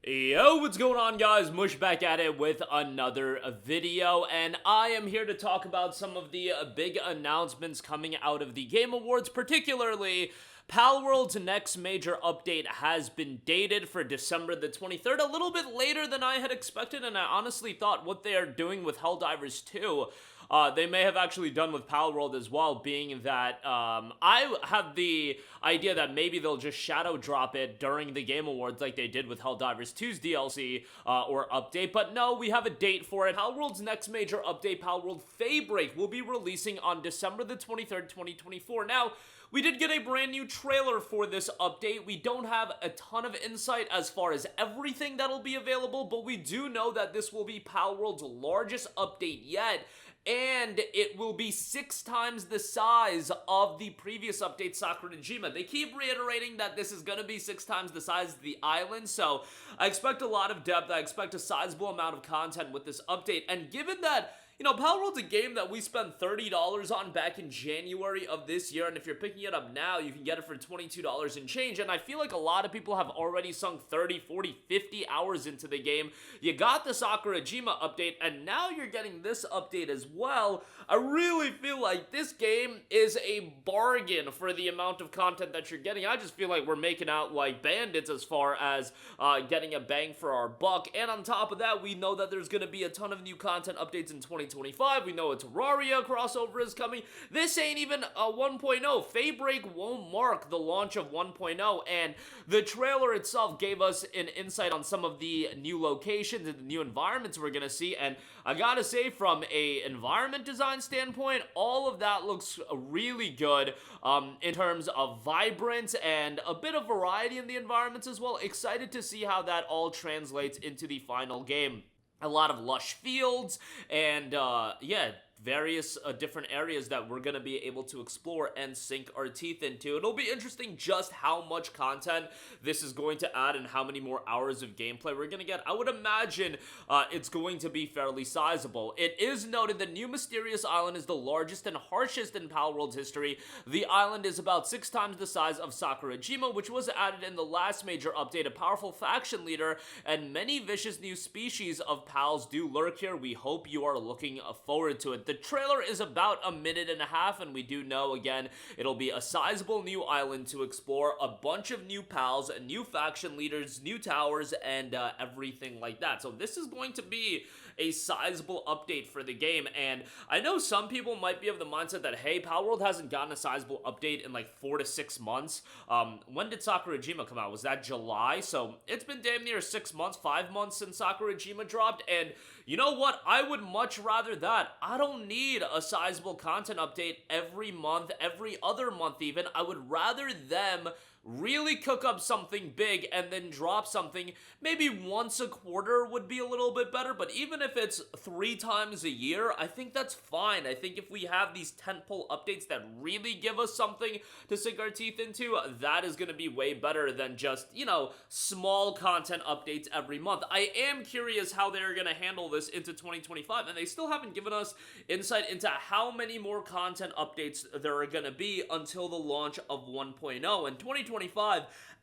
Yo, what's going on, guys? Mush back at it with another video, and I am here to talk about some of the big announcements coming out of the Game Awards, particularly Palworld's next major update has been dated for December the 23rd, a little bit later than I had expected, and I honestly thought what they are doing with Helldivers 2 they may have actually done with Palworld as well, being that I have the idea that maybe they'll just shadow drop it during the Game Awards like they did with Helldivers 2's DLC or update, but no, we have a date for it. Palworld's next major update, Palworld Daybreak, will be releasing on December the 23rd, 2024. Now, we did get a brand new trailer for this update. We don't have a ton of insight as far as everything that'll be available, but we do know that this will be Palworld's largest update yet, and it will be 6 times the size of the previous update, Sakurajima. They keep reiterating that this is going to be 6 times the size of the island, so I expect a lot of depth. I expect a sizable amount of content with this update, and given that Palworld's a game that we spent $30 on back in January of this year, and if you're picking it up now, you can get it for $22 and change, and I feel like a lot of people have already sunk 30, 40, 50 hours into the game. You got the Sakurajima update, and now you're getting this update as well. I really feel like this game is a bargain for the amount of content that you're getting. I just feel like we're making out like bandits as far as getting a bang for our buck, and on top of that, we know that there's going to be a ton of new content updates in 2025. We know a Terraria crossover is coming. This ain't even a 1.0. Daybreak won't mark the launch of 1.0, and the trailer itself gave us an insight on some of the new locations and the new environments we're gonna see, and I gotta say, from a environment design standpoint, all of that looks really good in terms of vibrance and a bit of variety in the environments as well. Excited to see how that all translates into the final game. A lot of lush fields, and yeah, various different areas that we're going to be able to explore and sink our teeth into. It'll be interesting just how much content this is going to add and how many more hours of gameplay we're going to get. I would imagine it's going to be fairly sizable. It is noted the new Mysterious Island is the largest and harshest in Palworld's history. The island is about 6 times the size of Sakurajima, which was added in the last major update. A powerful faction leader and many vicious new species of pals do lurk here. We hope you are looking forward to it. The trailer is about a minute and a half, and we do know, again, it'll be a sizable new island to explore, a bunch of new pals, new faction leaders, new towers, and everything like that. So this is going to be a sizable update for the game, and I know some people might be of the mindset that, hey, Palworld hasn't gotten a sizable update in like 4 to 6 months. When did Sakurajima come out? Was that July? So it's been damn near 6 months, 5 months since Sakurajima dropped, and you know what? I would much rather that. I don't need a sizable content update every month, every other month even. I would rather them really cook up something big and then drop something maybe once a quarter would be a little bit better, but even if it's 3 times a year, I think that's fine. I think if we have these tentpole updates that really give us something to sink our teeth into, that is going to be way better than just, small content updates every month. I am curious how they're going to handle this into 2025, and they still haven't given us insight into how many more content updates there are going to be until the launch of 1.0, and 2025,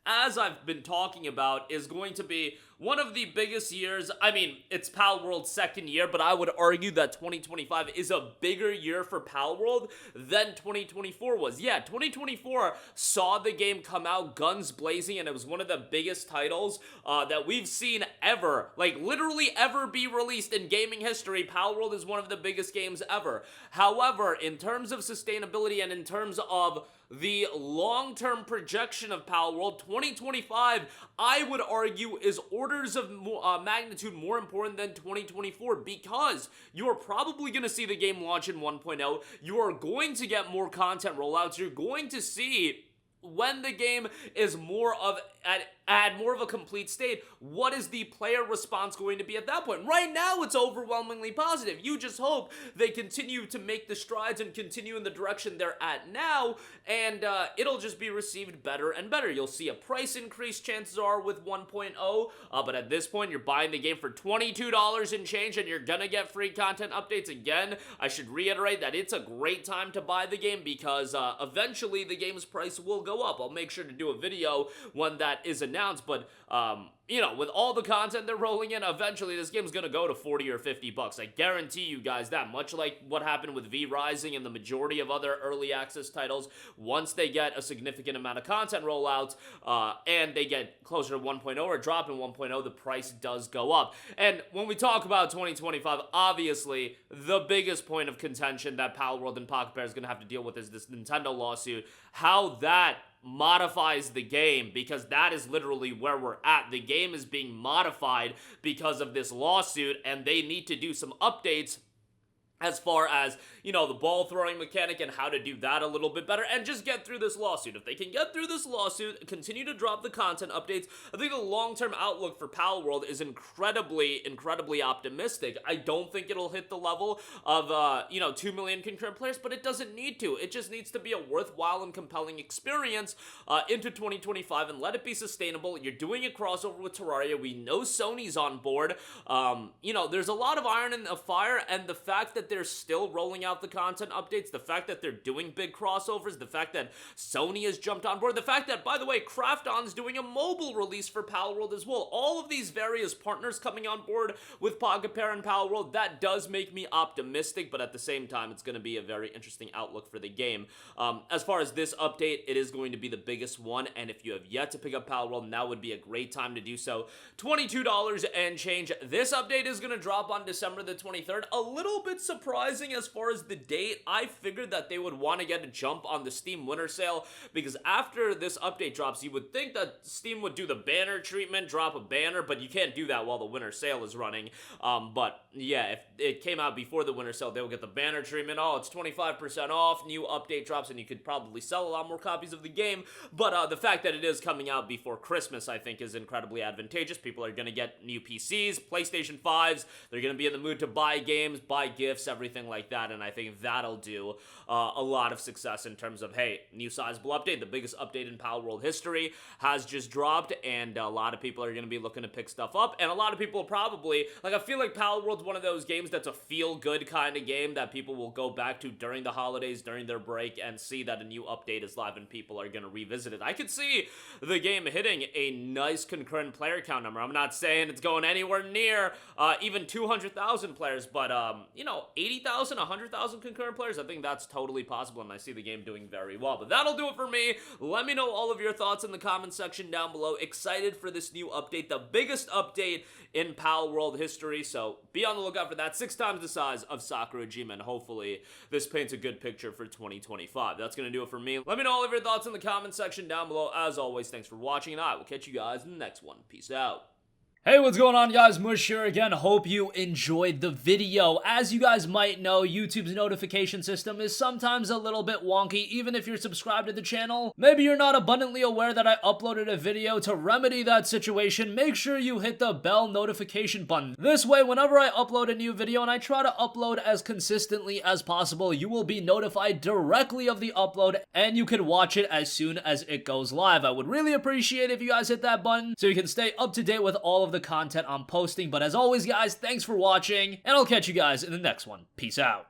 as I've been talking about, is going to be one of the biggest years. I mean, it's Palworld's second year, but I would argue that 2025 is a bigger year for Palworld than 2024 was. Yeah, 2024 saw the game come out guns blazing, and it was one of the biggest titles that we've seen ever, like literally ever be released in gaming history. Palworld is one of the biggest games ever. However, in terms of sustainability and in terms of the long-term projection of Palworld, 2025, I would argue, is orders of magnitude more important than 2024, because you are probably going to see the game launch in 1.0. You are going to get more content rollouts. You're going to see, when the game is more of at more of a complete state, what is the player response going to be at that point? Right now, it's overwhelmingly positive. You just hope they continue to make the strides and continue in the direction they're at now, and it'll just be received better and better. You'll see a price increase, chances are, with 1.0, but at this point, you're buying the game for $22 and change, and you're gonna get free content updates. Again, I should reiterate that it's a great time to buy the game, because eventually the game's price will go up. I'll make sure to do a video when that that is announced, but you know, with all the content they're rolling in, eventually this game's gonna go to 40 or 50 bucks. I guarantee you guys that, much like what happened with V Rising and the majority of other early access titles. Once they get a significant amount of content rollouts, and they get closer to 1.0 or drop in 1.0, the price does go up. And when we talk about 2025, obviously, the biggest point of contention that Palworld and Pocket Pair is gonna have to deal with is this Nintendo lawsuit. How that modifies the game, because that is literally where we're at. The game is being modified because of this lawsuit, and they need to do some updates as far as, you know, the ball throwing mechanic and how to do that a little bit better, and just get through this lawsuit. If they can get through this lawsuit, continue to drop the content updates, I think the long-term outlook for Palworld is incredibly optimistic. I don't think it'll hit the level of, you know, 2 million concurrent players, but it doesn't need to. It just needs to be a worthwhile and compelling experience into 2025, and let it be sustainable. You're doing a crossover with Terraria. We know Sony's on board. You know, there's a lot of iron in the fire, and the fact that they're still rolling out the content updates, the fact that they're doing big crossovers, the fact that Sony has jumped on board, the fact that, by the way, Krafton's doing a mobile release for Palworld as well. All of these various partners coming on board with Pocket Pair and Palworld, that does make me optimistic, but at the same time, it's going to be a very interesting outlook for the game. As far as this update, it is going to be the biggest one, and if you have yet to pick up Palworld, now would be a great time to do so. $22 and change. This update is going to drop on December the 23rd. A little bit surprising as far as the date. I figured that they would want to get a jump on the Steam winter sale, because after this update drops, you would think that Steam would do the banner treatment, drop a banner, but you can't do that while the winter sale is running. But yeah, if it came out before the winter sale, they would get the banner treatment. Oh, it's 25% off, new update drops, and you could probably sell a lot more copies of the game. But the fact that it is coming out before Christmas, I think, is incredibly advantageous. People are going to get new PCs, PlayStation 5s, they're going to be in the mood to buy games, buy gifts, everything like that, and I think that'll do a lot of success in terms of, hey, new sizable update, the biggest update in Palworld history has just dropped, and a lot of people are going to be looking to pick stuff up, and a lot of people probably, like, I feel like Palworld's one of those games that's a feel-good kind of game that people will go back to during the holidays, during their break, and see that a new update is live and people are going to revisit it. I could see the game hitting a nice concurrent player count number. I'm not saying it's going anywhere near even 200,000 players, but, you know, 80,000, 100,000 concurrent players, I think that's totally possible, and I see the game doing very well. But that'll do it for me. Let me know all of your thoughts in the comment section down below. Excited for this new update, the biggest update in Palworld history, so be on the lookout for that. 6 times the size of Sakurajima, and hopefully this paints a good picture for 2025. That's gonna do it for me. Let me know all of your thoughts in the comment section down below. As always, thanks for watching, and I will catch you guys in the next one. Peace out. Hey, what's going on, guys? Mush here again. Hope you enjoyed the video. As you guys might know, YouTube's notification system is sometimes a little bit wonky, even if you're subscribed to the channel. Maybe you're not abundantly aware that I uploaded a video. To remedy that situation, make sure you hit the bell notification button. This way, whenever I upload a new video, and I try to upload as consistently as possible, you will be notified directly of the upload, and you can watch it as soon as it goes live. I would really appreciate it if you guys hit that button so you can stay up to date with all of the content I'm posting. But as always, guys, thanks for watching, and I'll catch you guys in the next one. Peace out.